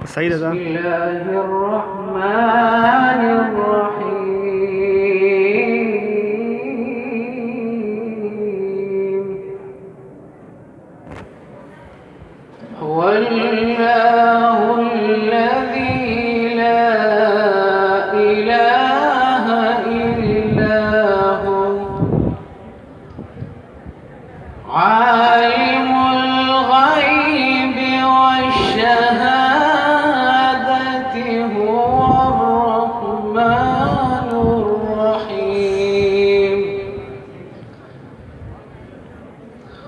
سعيدة بسم الله الرحمن الرحيم. هو الله الذي لا إله إلا هو عالم الغيب والشهادة هو الرحمن الرحيم.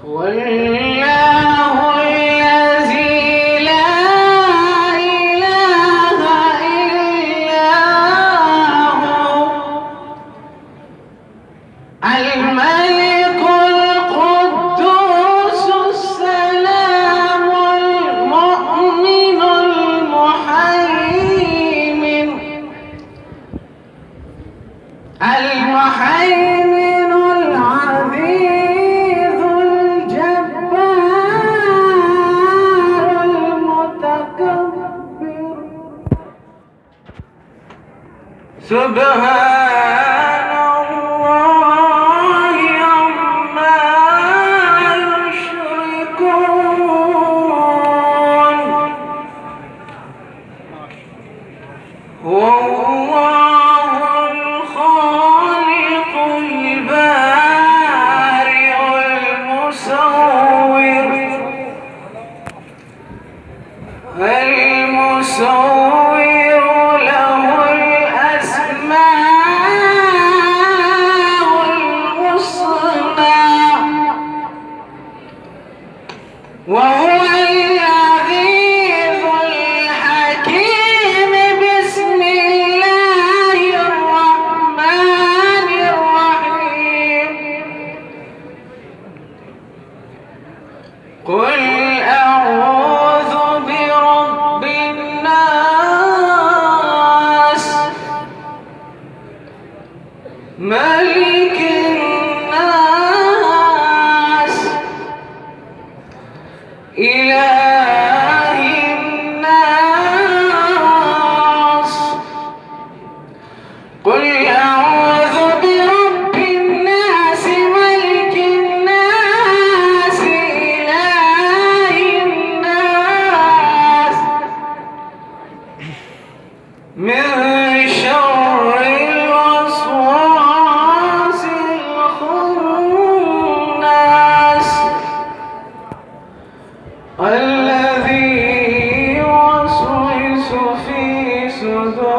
والله الذي لا إله إلا هو الملك القدوس السلام المؤمن المهيمن العزيز الجبار المتكبر سبحان الله عما يشركون. هو الله الخالق البارئ المصور له الأسماء الحسنى وهو العزيز الحكيم. بسم الله الرحمن الرحيم. قل أعوذ برب الناس ملك الناس إله الناس. قل أعوذ برب الناس ملك الناس إله الناس من شر الوسواس الخناس الذي يوسوس في صدور